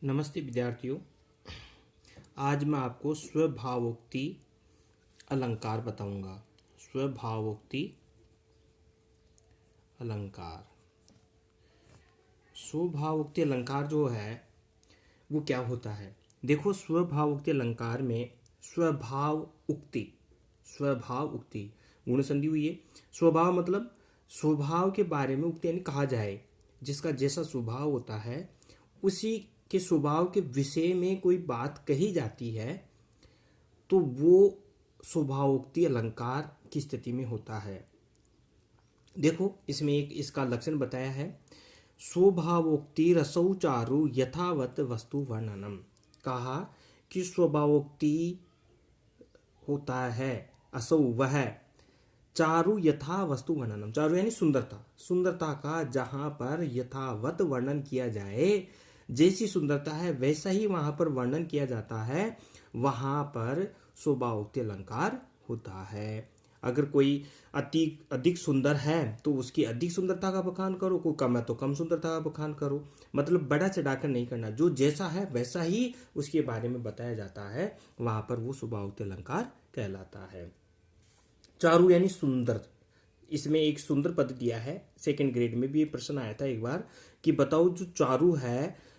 नमस्ते विद्यार्थियों। आज मैं आपको स्वभावोक्ति अलंकार बताऊंगा। स्वभावोक्ति अलंकार। स्वभावोक्ति अलंकार जो है वो क्या होता है? देखो, स्वभावोक्ति अलंकार में स्वभाव उक्ति गुण संधि हुई है। स्वभाव मतलब स्वभाव के बारे में उक्ति यानी कहा जाए, जिसका जैसा स्वभाव होता है उसी के स्वभाव के विषय में कोई बात कही जाती है तो वो स्वभावोक्ति अलंकार की स्थिति में होता है। देखो, इसमें एक इसका लक्षण बताया है। स्वभावोक्ति रसौ चारु यथावत वस्तु वर्णनम। कहा कि स्वभावोक्ति होता है असौ वह, चारु यथा वस्तु वर्णनम। चारु यानी सुंदरता, सुंदरता का जहां पर यथावत वर्णन किया जाए, जैसी सुंदरता है वैसा ही वहां पर वर्णन किया जाता है, वहां पर स्वभावोक्ति अलंकार होता है। अगर कोई अधिक सुंदर है तो उसकी अधिक सुंदरता का बखान करो, कोई कम है तो कम सुंदरता का बखान करो। मतलब बड़ा चढ़ाकर नहीं करना, जो जैसा है वैसा ही उसके बारे में बताया जाता है, वहां पर वो स्वभावोक्ति अलंकार कहलाता है। चारु यानी सुंदर। इसमें एक सुंदर पद दिया है। सेकंड ग्रेड में भी ये प्रश्न आया था एक बार कि बताओ जो चारु है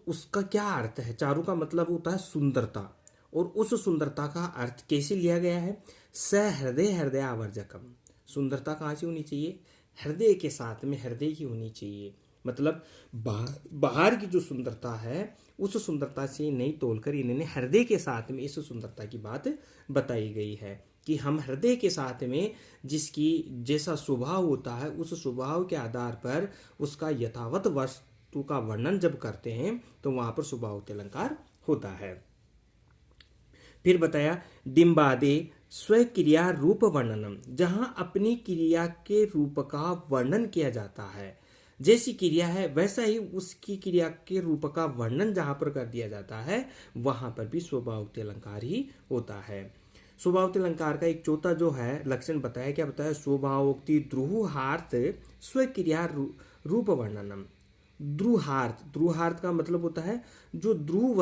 उसका क्या अर्थ है। चारु का मतलब होता है सुंदरता, और उस सुंदरता का अर्थ कैसे लिया गया है? सहृदय हृदय आवर्जकम। सुंदरता कहाँ से होनी चाहिए? हृदय के साथ में हृदय की होनी चाहिए। मतलब बाहर की जो सुंदरता है उस सुंदरता से नहीं तोलकर इन्होंने हृदय के साथ में इस सुंदरता की बात बताई गई है कि हम हृदय के साथ में जिसकी जैसा स्वभाव होता है उस स्वभाव के आधार पर उसका यथावत वस्तु का वर्णन जब करते हैं तो वहां पर स्वभावोक्ति अलंकार होता है। फिर बताया डिम्बादे स्वक्रिया रूप वर्णनम। जहां अपनी क्रिया के रूप का वर्णन किया जाता है, जैसी क्रिया है वैसा ही उसकी क्रिया के रूप का वर्णन जहां पर कर दिया जाता है, वहां पर भी स्वभावोक्ति अलंकार ही होता है। स्वभावोक्ति अलंकार का एक चौथा जो है लक्षण बताया, क्या बताया? स्वभावोक्ति द्रुहार्थ स्वक्रिया रूप वर्णनम। द्रुहार्थ का मतलब होता है जो द्रुह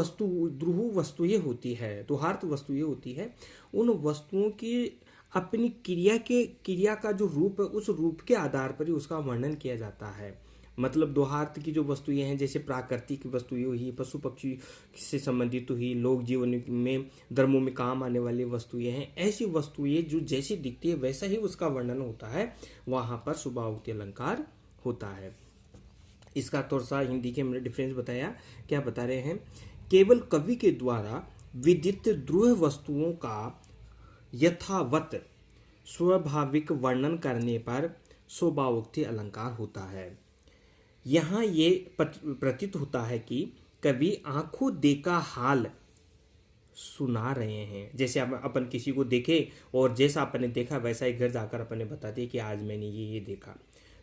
वस्तुएं होती है, द्रुहार्थ वस्तुएं होती है, उन वस्तुओं की अपनी क्रिया का जो रूप है उस रूप के आधार पर ही उसका वर्णन किया जाता है। मतलब द्रुहार्थ की जो वस्तुएं हैं जैसे प्राकृतिक वस्तुएं हुई, पशु पक्षी से संबंधित हुई, लोक जीवन में धर्मों में काम आने वाली वस्तुएं हैं, ऐसी वस्तुएं जो जैसी दिखती है वैसा ही उसका वर्णन होता है, वहां पर स्वभावोक्ति अलंकार होता है। इसका थोड़ा सा हिंदी के हमने डिफरेंस बताया। क्या बता रहे हैं? केवल कवि के द्वारा विदित द्रुह वस्तुओं का यथावत स्वाभाविक वर्णन करने पर स्वभावोक्ति अलंकार होता है। यहाँ ये प्रतीत होता है कि कवि आंखों देखा हाल सुना रहे हैं। जैसे अपन किसी को देखे और जैसा अपन ने देखा वैसा ही घर जाकर अपन ने बता दिया कि आज मैंने ये देखा,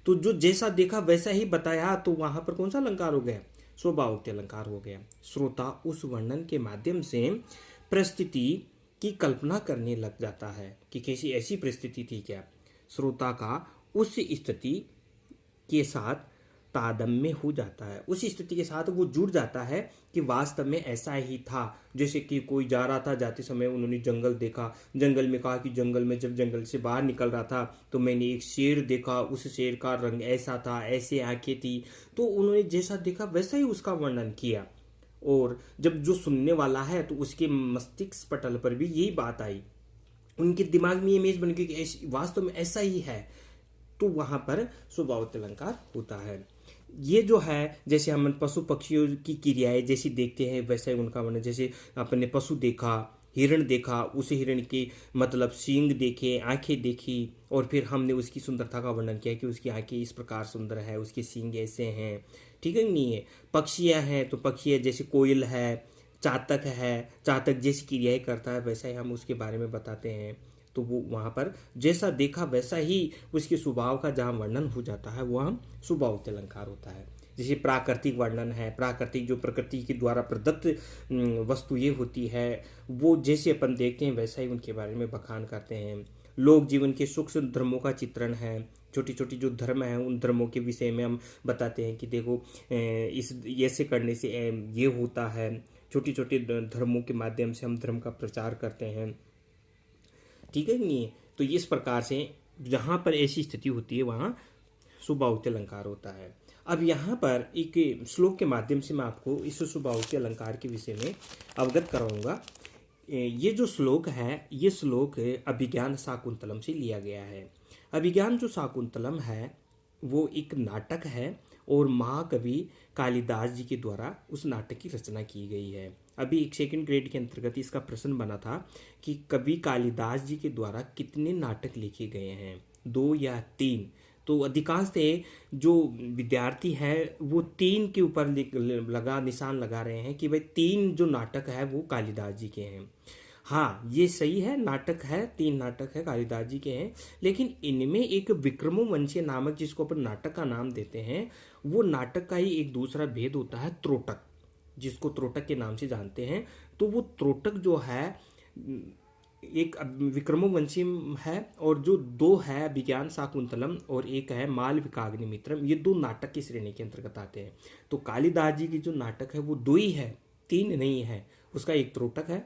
तो जो जैसा देखा वैसा ही बताया, तो वहां पर कौन सा अलंकार हो गया? स्वभावोक्ति अलंकार हो गया। श्रोता उस वर्णन के माध्यम से परिस्थिति की कल्पना करने लग जाता है कि कैसी ऐसी परिस्थिति थी क्या। श्रोता का उस स्थिति के साथ तादम्य हो जाता है, उस स्थिति के साथ वो जुड़ जाता है कि वास्तव में ऐसा ही था। जैसे कि कोई जा रहा था, जाते समय उन्होंने जंगल देखा, जंगल में कहा कि जंगल में जब जंगल से बाहर निकल रहा था तो मैंने एक शेर देखा, उस शेर का रंग ऐसा था, ऐसे आंखें थी, तो उन्होंने जैसा देखा वैसा ही उसका वर्णन किया। और जब जो सुनने वाला है तो उसके मस्तिष्क पटल पर भी यही बात आई, उनके दिमाग में ये इमेज बन गई कि वास्तव में ऐसा ही है, तो वहां पर स्वभावोक्ति अलंकार होता है। ये जो है जैसे हम पशु पक्षियों की क्रियाएं जैसी देखते हैं वैसा ही उनका वर्णन। जैसे अपने पशु देखा, हिरण देखा, उस हिरण के मतलब सींग देखे, आंखें देखी, और फिर हमने उसकी सुंदरता का वर्णन किया कि उसकी आंखें इस प्रकार सुंदर है, उसके सींग ऐसे हैं, ठीक है नहीं है। पक्षियां हैं तो पक्षी जैसे कोयल है, चातक जैसी क्रियाएं करता है वैसा ही हम उसके बारे में बताते हैं। तो वो वहां पर जैसा देखा वैसा ही उसके स्वभाव का जहां वर्णन हो जाता है वह स्वभावोक्ति अलंकार होता है। जैसे प्राकृतिक वर्णन है, प्राकृतिक जो प्रकृति के द्वारा प्रदत्त वस्तुएं होती है वो जैसे अपन देखते हैं वैसा ही उनके बारे में बखान करते हैं। लोक जीवन के सूक्ष्म धर्मों का चित्रण है, छोटी छोटी जो धर्म है उन धर्मों के विषय में हम बताते हैं कि देखो इस ऐसे करने से ये होता है। छोटी छोटी धर्मों के माध्यम से हम धर्म का प्रचार करते हैं, ठीक है नहीं। तो इस प्रकार से जहाँ पर ऐसी स्थिति होती है वहाँ सुबाहुति अलंकार होता है। अब यहाँ पर एक श्लोक के माध्यम से मैं आपको इस सुबाहुति अलंकार के विषय में अवगत कराऊंगा। ये जो श्लोक है, ये श्लोक अभिज्ञान शाकुंतलम से लिया गया है। अभिज्ञान जो शाकुंतलम है वो एक नाटक है और महाकवि कालिदास जी के द्वारा उस नाटक की रचना की गई है। अभी एक सेकंड ग्रेड के अंतर्गत इसका प्रश्न बना था कि कवि कालिदास जी के द्वारा कितने नाटक लिखे गए हैं, 2 या 3। तो अधिकांश जो विद्यार्थी हैं वो 3 के ऊपर निशान लगा रहे हैं कि भाई 3 जो नाटक है वो कालिदास जी के हैं। हाँ, ये सही है, नाटक है, 3 नाटक है कालिदास जी के हैं, लेकिन इनमें एक विक्रमोवंशी नामक, जिसको अपन नाटक का नाम देते हैं, वो नाटक का ही एक दूसरा भेद होता है त्रोटक, जिसको त्रोटक के नाम से जानते हैं। तो वो त्रोटक जो है एक विक्रमोवंशी है, और जो 2 है विज्ञान शाकुंतलम और एक है मालविकाग्निमित्रम, ये 2 नाटक की श्रेणी के अंतर्गत आते हैं। तो कालिदास जी की जो नाटक है वो 2 ही है, 3 नहीं है। उसका एक त्रोटक है।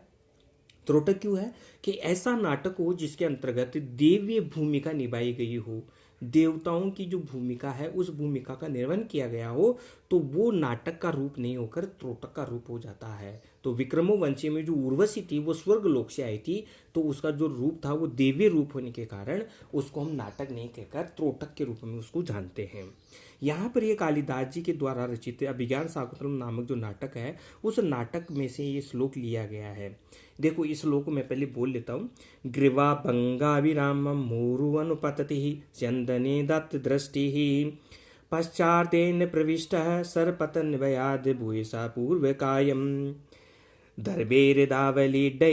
त्रोटक क्यों है कि ऐसा नाटक हो जिसके अंतर्गत देवीय भूमिका निभाई गई हो, देवताओं की जो भूमिका है उस भूमिका का निर्वहन किया गया हो, तो वो नाटक का रूप नहीं होकर त्रोटक का रूप हो जाता है। तो विक्रमोवंशी में जो उर्वशी थी वो स्वर्ग लोक से आई थी, तो उसका जो रूप था वो देवीय रूप होने के कारण उसको हम नाटक नहीं कहकर त्रोटक के रूप में उसको जानते हैं। यहाँ पर ये कालिदास जी के द्वारा रचित अभिज्ञान शाकुंतलम नामक जो नाटक है, उस नाटक में से ये श्लोक लिया गया है। देखो इस श्लोक को मैं पहले बोल लेता हूँ। ग्रीवा भंगाभिरामं मोरु अनुपतति चंदने दत्त दृष्टि पश्चातेन प्रविष्टः सर्पतन भयाद भूयसा पूर्वकायम दर्भेर्दावलीडै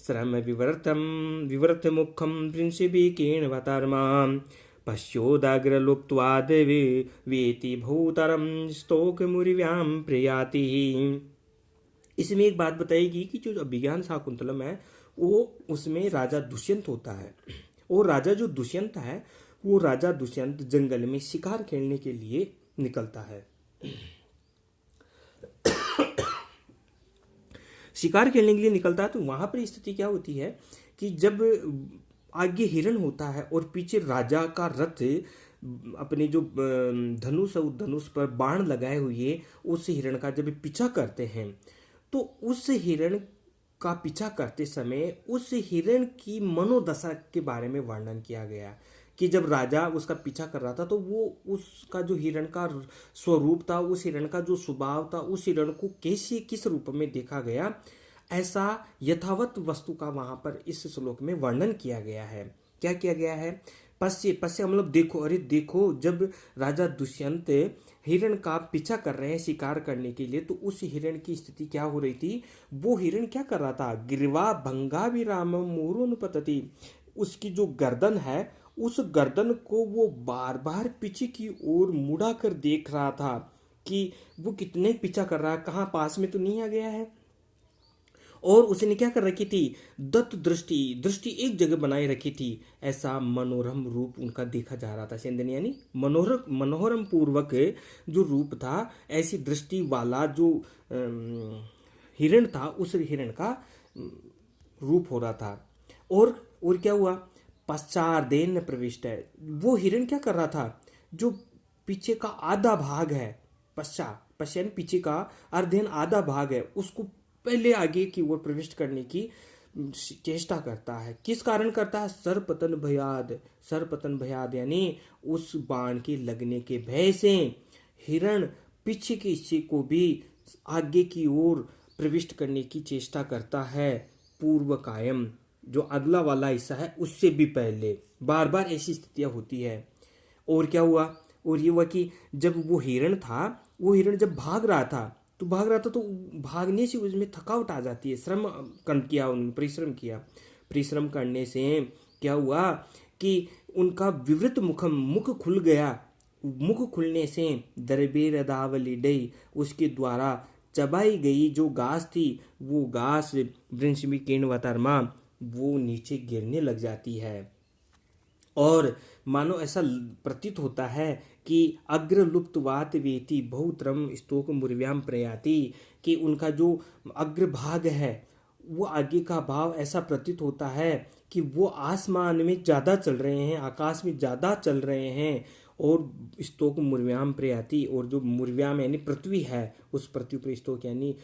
श्रम विवर्त मुखम वृंशिभिकेणवतर्मा पश्योदाग्रलुप्त्वाद् वेति भूतरम स्तोकमुरिव्याम प्रयाति। इसमें एक बात बताएगी कि जो अभिज्ञान शाकुंतलम है वो उसमें राजा दुष्यंत होता है, और राजा जो दुष्यंत है वो राजा दुष्यंत जंगल में शिकार खेलने के लिए निकलता है। शिकार खेलने के लिए निकलता है तो वहां पर स्थिति क्या होती है कि जब आगे हिरण होता है और पीछे राजा का रथ अपने जो धनुष धनुष पर बाण लगाए हुए उस हिरण का जब पीछा करते हैं, तो उस हिरण का पीछा करते समय उस हिरण की मनोदशा के बारे में वर्णन किया गया कि जब राजा उसका पीछा कर रहा था तो वो उसका जो हिरण का स्वरूप था, उस हिरण का जो स्वभाव था, उस हिरण को कैसे किस रूप में देखा गया, ऐसा यथावत वस्तु का वहां पर इस श्लोक में वर्णन किया गया है। क्या किया गया है? पश्य मतलब देखो, अरे देखो, जब राजा दुष्यंत हिरण का पीछा कर रहे हैं शिकार करने के लिए, तो उस हिरण की स्थिति क्या हो रही थी? वो हिरण क्या कर रहा था? गिरवा भंगा भी राम मोरोनुपतति, उसकी जो गर्दन है उस गर्दन को वो बार बार पीछे की ओर मुड़ा कर देख रहा था कि वो कितने पीछा कर रहा है, कहाँ पास में तो नहीं आ गया है। और उसने क्या कर रखी थी? दत्त दृष्टि एक जगह बनाए रखी थी। ऐसा मनोरम रूप उनका देखा जा रहा था। सेंदन यानी मनोरम पूर्वक जो रूप था, ऐसी दृष्टि वाला जो हिरण था, उस हिरण का रूप हो रहा था। और क्या हुआ? पश्चादेन प्रविष्ट है, वो हिरण क्या कर रहा था? जो पीछे का आधा भाग है, पश्चान पीछे का अर्धेन आधा भाग है, उसको पहले आगे की ओर प्रविष्ट करने की चेष्टा करता है। किस कारण करता है? सरपतन भयाद यानी उस बाण के लगने के भय से हिरण पीछे के हिस्से को भी आगे की ओर प्रविष्ट करने की चेष्टा करता है। पूर्व कायम, जो अगला वाला हिस्सा है उससे भी पहले। बार बार ऐसी स्थितियां होती है। और क्या हुआ? और ये हुआ कि जब वो हिरण था, वो हिरण जब भाग रहा था तो भागने से उसमें थकावट आ जाती है। परिश्रम किया। परिश्रम करने से क्या हुआ कि उनका विवृत मुख खुल गया। मुख खुलने से दरबेर दावलीडई, उसके द्वारा चबाई गई जो घास थी, वो घास वृंशमी केणवतर्मा, वो नीचे गिरने लग जाती है। और मानो ऐसा प्रतीत होता है कि अग्र लुप्तवात वेति बहुत्रम स्तोक मुर्व्याम प्रयाति, कि उनका जो अग्रभाग है वो आगे का भाव ऐसा प्रतीत होता है कि वो आसमान में ज़्यादा चल रहे हैं, आकाश में ज़्यादा चल रहे हैं। और स्तोक मुर्व्याम प्रयाति, और जो मुर्व्याम यानी पृथ्वी है उस पृथ्वी पर स्तोक यानी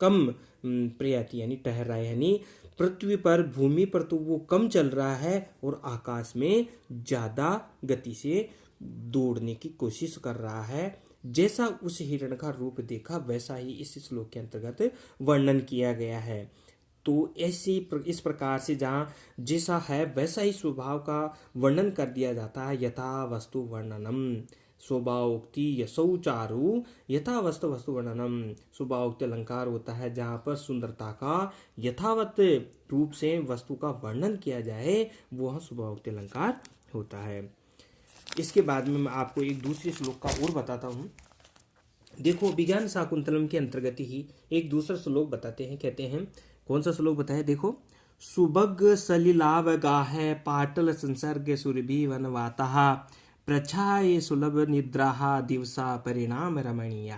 कम प्रयाति यानी ठहरा, यानी पृथ्वी पर भूमि पर तो वो कम चल रहा है और आकाश में ज़्यादा गति से दौड़ने की कोशिश कर रहा है। जैसा उस हिरण का रूप देखा वैसा ही इस श्लोक के अंतर्गत वर्णन किया गया है। तो इस प्रकार से जहाँ जैसा है वैसा ही स्वभाव का वर्णन कर दिया जाता है। यथा वस्तु वर्णनम स्वभावोक्ति यशौचारु यथावस्थ वस्तु वर्णनम। स्वभावोक्ति अलंकार होता है जहाँ पर सुंदरता का यथावत रूप से वस्तु का वर्णन किया जाए, वह स्वभावोक्ति अलंकार होता है। इसके बाद में मैं आपको एक दूसरे श्लोक का और बताता हूँ। देखो, विज्ञान शाकुंतलम के अंतर्गत ही एक दूसरा श्लोक बताते हैं। कहते हैं, कौन सा श्लोक बताया? देखो, सुभग सलिलाव गाहे पाटल संसर्ग सुरभि वनवाता प्रछाये सुलभ निद्रा दिवसा परिणाम रमणीय।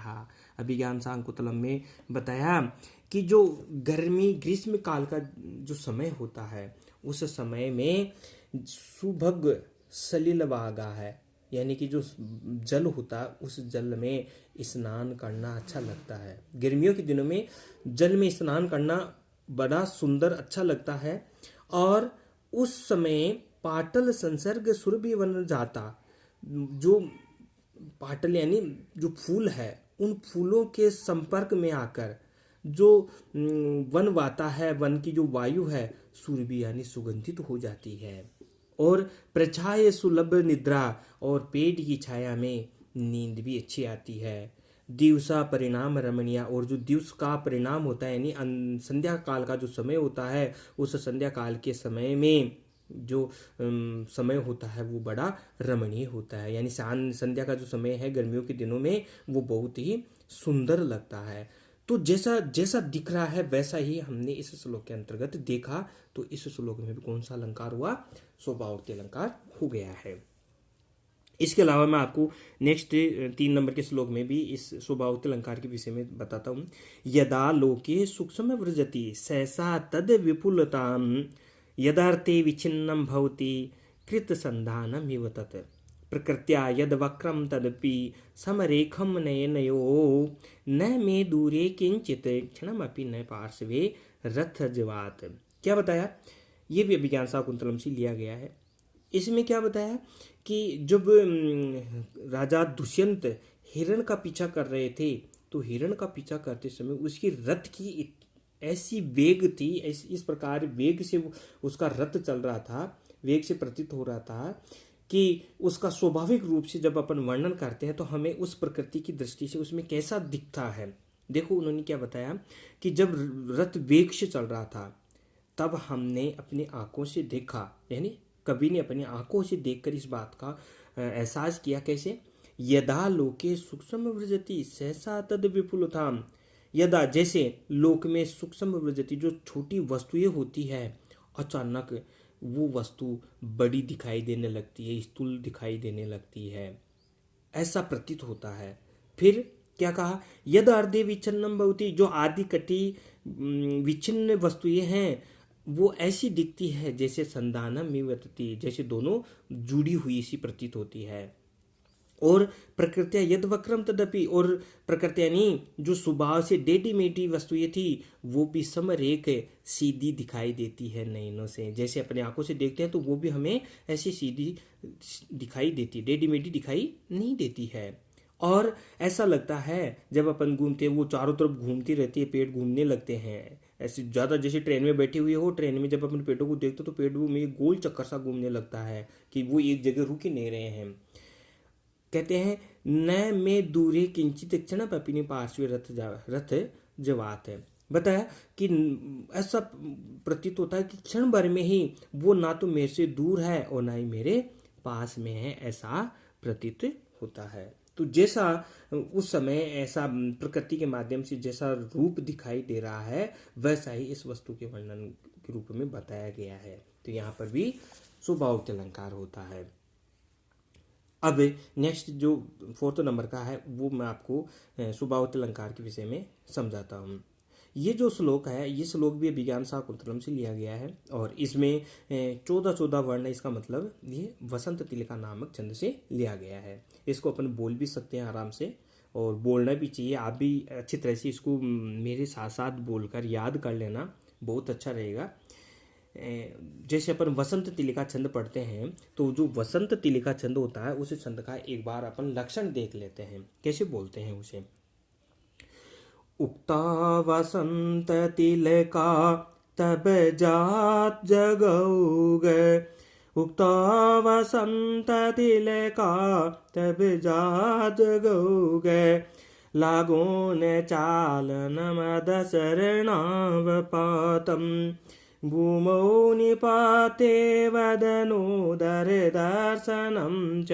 अभिज्ञान शाकुंतलम में बताया कि जो गर्मी ग्रीष्म काल का जो समय होता है उस समय में सुभग सलिल वागा है, यानी कि जो जल होता है उस जल में स्नान करना अच्छा लगता है। गर्मियों के दिनों में जल में स्नान करना बड़ा सुंदर अच्छा लगता है। और उस समय पाटल संसर्ग सुरभि वन जाता, जो पाटल यानी जो फूल है उन फूलों के संपर्क में आकर जो वन वाता है, वन की जो वायु है सुरभि यानी सुगंधित हो जाती है। और प्रछाय सुलभ निद्रा, और पेड़ की छाया में नींद भी अच्छी आती है। दिवसा परिणाम रमणीय, और जो दिवस का परिणाम होता है यानी संध्या काल का जो समय होता है उस संध्या काल के समय में जो समय होता है वो बड़ा रमणीय होता है। यानी संध्या का जो समय है गर्मियों के दिनों में वो बहुत ही सुंदर लगता है। तो जैसा जैसा दिख रहा है वैसा ही हमने इस श्लोक के अंतर्गत देखा। तो इस श्लोक में भी कौन सा अलंकार हुआ? स्वभावोक्ति अलंकार हो गया है। इसके अलावा मैं आपको नेक्स्ट 3 नंबर के श्लोक में भी इस स्वभावोक्ति अलंकार के विषय में बताता हूँ। यदा लोके सूक्ष्म व्रजति सहसा तद विपुलताम यदार्थे विच्छिन्नम भवति कृत संधानम इव तत् प्रकृत्या यद वक्रम तदपि समरेखम नयनयो न मे दूरे किंचित क्षणमपि न पार्श्वे रथजवात। क्या बताया? ये भी अभिज्ञान शाकुंतलम से लिया गया है। इसमें क्या बताया कि जब राजा दुष्यंत हिरण का पीछा कर रहे थे तो हिरण का पीछा करते समय उसकी रथ की ऐसी वेग थी, इस प्रकार वेग से उसका रथ चल रहा था, वेग से प्रतीत हो रहा था कि उसका स्वाभाविक रूप से जब अपन वर्णन करते हैं तो हमें उस प्रकृति की दृष्टि से उसमें कैसा दिखता है। देखो उन्होंने क्या बताया कि जब रथ वेग से चल रहा था तब हमने अपनी आंखों से देखा, यानी कवि ने अपनी आंखों से देखकर इस बात का एहसास किया। कैसे? यदा लोके सूक्ष्म व्रजति सहसा तद विपुलताम। यदा जैसे लोक में सूक्ष्म व्रजति जो छोटी वस्तुएं होती है अचानक वो वस्तु बड़ी दिखाई देने लगती है, स्थूल दिखाई देने लगती है, ऐसा प्रतीत होता है। फिर क्या कहा? यद अर्धे विच्छिन्नम भवति, जो आदि कटी विच्छिन्न वस्तुएं हैं वो ऐसी दिखती है जैसे संधानम विवतति, जैसे दोनों जुड़ी हुई सी प्रतीत होती है। और प्रकृत्या यद वक्रम तदपि, और प्रकृति यानी जो स्वभाव से टेढ़ी मेढ़ी वस्तुएं थी वो भी समरेख सीधी दिखाई देती है नयनों से। जैसे अपने आंखों से देखते हैं तो वो भी हमें ऐसी सीधी दिखाई देती, टेढ़ी मेढ़ी दिखाई नहीं देती है। और ऐसा लगता है जब अपन घूमते हैं वो चारों तरफ घूमती रहती है, पेड़ घूमने लगते हैं ऐसे ज़्यादा, जैसे ट्रेन में बैठे हुए हो, ट्रेन में जब अपन पेड़ों को देखते हो तो पेड़ों में गोल चक्कर सा घूमने लगता है कि वो एक जगह रुक ही नहीं रहे हैं। कहते हैं न में दूरे किंचित क्षण पपिनी पार्श्व रथ जवात है। बताया कि ऐसा प्रतीत होता है कि क्षण भर में ही वो ना तो मेरे से दूर है और ना ही मेरे पास में है, ऐसा प्रतीत होता है। तो जैसा उस समय ऐसा प्रकृति के माध्यम से जैसा रूप दिखाई दे रहा है वैसा ही इस वस्तु के वर्णन के रूप में बताया गया है। तो यहाँ पर भी स्वभावोक्ति अलंकार होता है। अब नेक्स्ट जो 4th नंबर का है वो मैं आपको स्वभावोक्ति अलंकार के विषय में समझाता हूँ। ये जो श्लोक है, ये श्लोक भी अभिज्ञान शाकुंतलम से लिया गया है और इसमें 14 वर्ण है। इसका मतलब ये वसंत तिलका नामक छंद से लिया गया है। इसको अपन बोल भी सकते हैं आराम से और बोलना भी चाहिए। आप भी अच्छी तरह से इसको मेरे साथ साथ बोलकर याद कर लेना, बहुत अच्छा रहेगा। जैसे अपन वसंत तिलिका छंद पढ़ते हैं तो जो वसंत तिलिका छंद होता है उस छंद का एक बार अपन लक्षण देख लेते हैं, कैसे बोलते हैं उसे। उक्ता वसंत तिलका तब जात जगौग, उक्ता वसंत तिलका तब जात जगौग, लागो न चालन मद शरणावपातम, भूमौ निपाते वदनोदर दर्शनं च,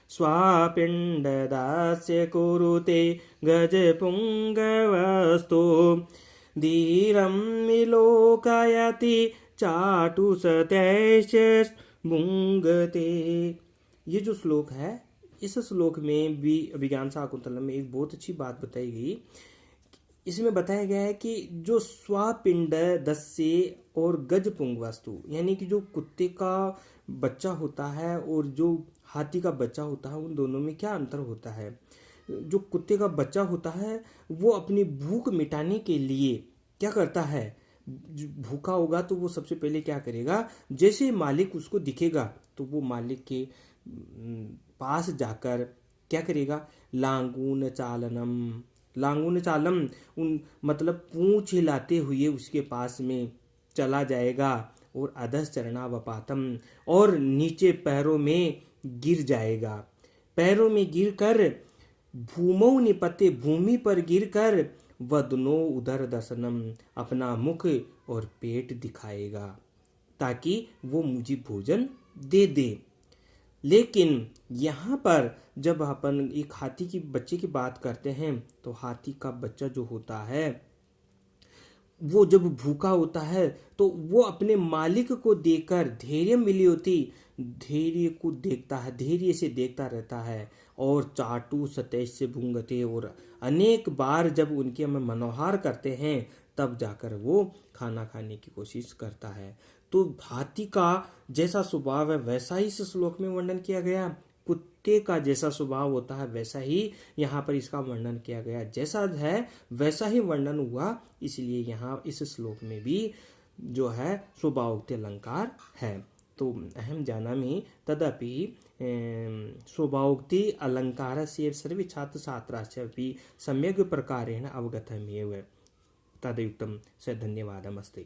स्वापिण्डदास्य कुरुते गजपुङ्गवस्तु, धीरं विलोकयति चाटुसतैश्च भुङ्गते। ये जो श्लोक है, इस श्लोक में भी अभिज्ञान शाकुंतलम में एक बहुत अच्छी बात बताई गई। इसमें बताया गया है कि जो स्वापिंड दस्य और गजपुंग वस्तु, यानी कि जो कुत्ते का बच्चा होता है और जो हाथी का बच्चा होता है, उन दोनों में क्या अंतर होता है। जो कुत्ते का बच्चा होता है वो अपनी भूख मिटाने के लिए क्या करता है, भूखा होगा तो वो सबसे पहले क्या करेगा, जैसे मालिक उसको दिखेगा तो वो मालिक के पास जाकर क्या करेगा, लांगून चालनम, लांगून चालम उन मतलब पूंछ हिलाते हुए उसके पास में चला जाएगा और अधस चरणावपातम और नीचे पैरों में गिर जाएगा। पैरों में गिरकर भूमौ निपते, भूमि पर गिरकर वदनो उदर दर्शनम, अपना मुख और पेट दिखाएगा ताकि वो मुझे भोजन दे दे। लेकिन यहाँ पर जब अपन एक हाथी की बच्चे की बात करते हैं तो हाथी का बच्चा जो होता है वो जब भूखा होता है तो वो अपने मालिक को देखकर धैर्य मिली होती, धैर्य को देखता है, धैर्य से देखता रहता है और चाटू सतेज से भूंगते, और अनेक बार जब उनके में मनोहार करते हैं तब जाकर वो खाना खाने की कोशिश करता है। तो हाथी का जैसा स्वभाव है वैसा ही इस श्लोक में वर्णन किया गया, कुत्ते का जैसा स्वभाव होता है वैसा ही यहाँ पर इसका वर्णन किया गया, जैसा है वैसा ही वर्णन हुआ। इसलिए यहाँ इस श्लोक में भी जो है स्वभावोक्ति अलंकार है। तो अहम जानामि तदपि स्वभावोक्ति अलंकारस्य सर्वे छात्र छात्राश्चपि सम्यक् प्रकारेण अवगतमेव। तदयुक्तं स धन्यवादमस्ति।